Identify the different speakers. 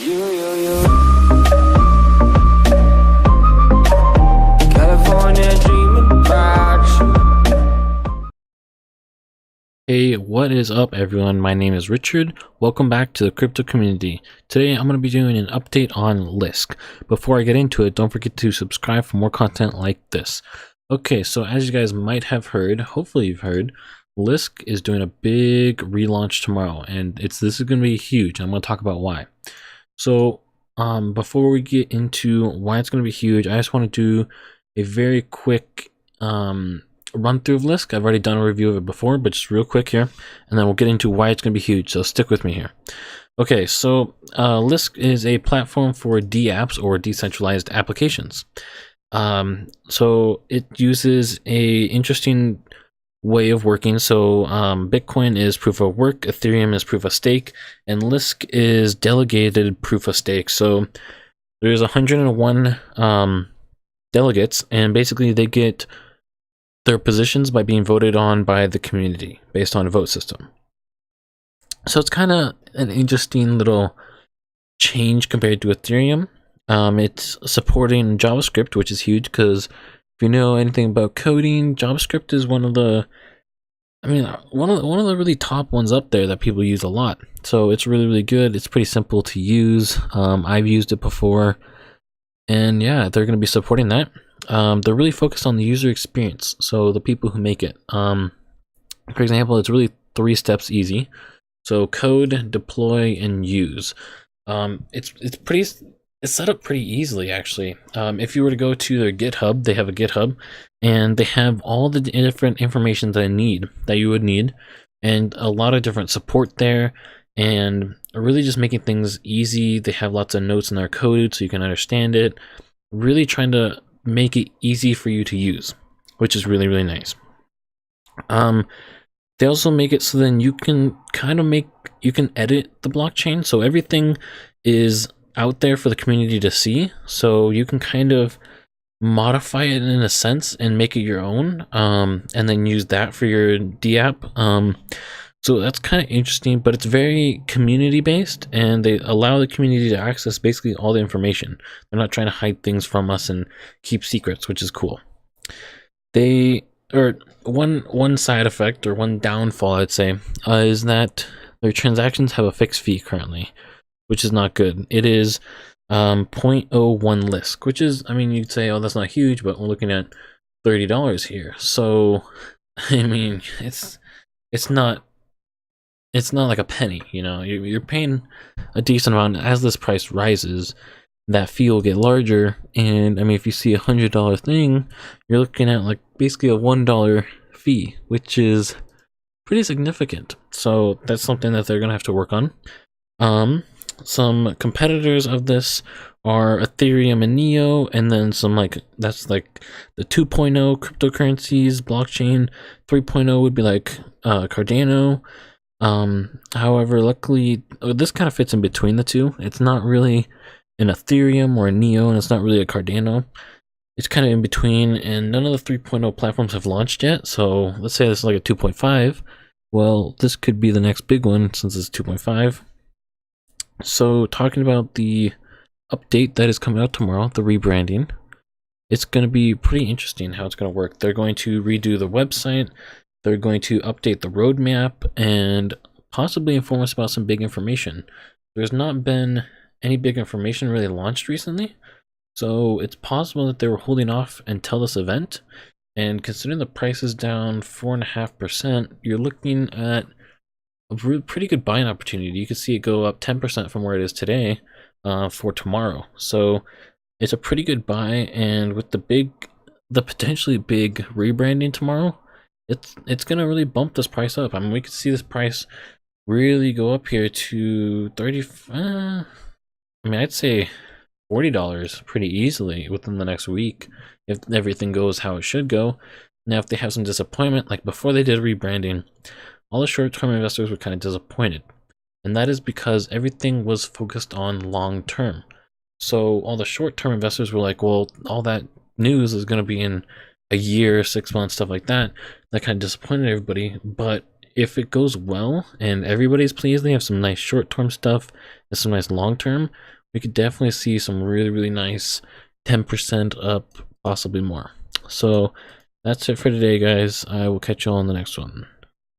Speaker 1: California dreaming about you.
Speaker 2: Hey, what is up everyone? My name is Richard. Welcome back to the crypto community. Today I'm going to be doing an update on Lisk. Before I get into it, don't forget to subscribe for more content like this. Okay, so as you guys might have heard, hopefully you've heard, Lisk is doing a big relaunch tomorrow, and this is going to be huge. I'm going to talk about why. So before we get into why it's going to be huge, I just want to do a very quick run through of Lisk. I've already done a review of it before, but just real quick here, and then we'll get into why it's going to be huge. So stick with me here. Okay, so Lisk is a platform for dApps or decentralized applications. So it uses a interesting way of working. So Bitcoin is proof of work, Ethereum is proof of stake, and Lisk is delegated proof of stake. So there's 101 delegates, and basically they get their positions by being voted on by the community based on a vote system. So it's kind of an interesting little change compared to Ethereum. It's supporting JavaScript, which is huge because if you know anything about coding, JavaScript is one of the really top ones up there that people use a lot. So it's really good. It's pretty simple to use. I've used it before, and yeah, they're going to be supporting that. They're really focused on the user experience, so the people who make it. For example, it's really 3 steps easy. So code, deploy, and use. It's set up pretty easily, actually. If you were to go to their GitHub, they have a GitHub, and they have all the different information that you would need, and a lot of different support there, and really just making things easy. They have lots of notes in their code so you can understand it. Really trying to make it easy for you to use, which is really nice. They also make it so then you can edit the blockchain, so everything is out there for the community to see, so you can kind of modify it in a sense and make it your own, and then use that for your dApp. So that's kind of interesting, but it's very community based, and they allow the community to access basically all the information. They're not trying to hide things from us and keep secrets, which is cool. One side effect, or one downfall I'd say, is that their transactions have a fixed fee currently, which is not good. It is 0.01 Lisk, which is, you'd say, oh, that's not huge, but we're looking at $30 here. So, it's not like a penny, you're paying a decent amount. As this price rises, that fee will get larger, and if you see $100 thing, you're looking at like basically a $1 fee, which is pretty significant. So that's something that they're gonna have to work on. Some competitors of this are Ethereum and Neo, and then that's like the 2.0 cryptocurrencies blockchain. 3.0 would be like Cardano. However, luckily this kind of fits in between the two. It's not really an Ethereum or a Neo, and it's not really a Cardano. It's kind of in between, and none of the 3.0 platforms have launched yet. So let's say this is like a 2.5. Well, this could be the next big one since it's 2.5. So talking about the update that is coming out tomorrow, the rebranding, it's going to be pretty interesting how it's going to work. They're going to redo the website. They're going to update the roadmap and possibly inform us about some big information. There's not been any big information really launched recently, so it's possible that they were holding off until this event. And considering the price is down 4.5%, you're looking at a pretty good buying opportunity. You could see it go up 10% from where it is today for tomorrow. So it's a pretty good buy, and with the potentially big rebranding tomorrow, it's gonna really bump this price up. We could see this price really go up here to 30. I'd say $40 pretty easily within the next week if everything goes how it should go. Now, if they have some disappointment, like before they did rebranding, all the short-term investors were kind of disappointed, and that is because everything was focused on long-term. So all the short-term investors were like, well, all that news is going to be in a year, 6 months, stuff like that. That kind of disappointed everybody. But if it goes well and everybody's pleased, they have some nice short-term stuff and some nice long-term, we could definitely see some really nice 10% up, possibly more. So that's it for today, guys. I will catch you all in the next one.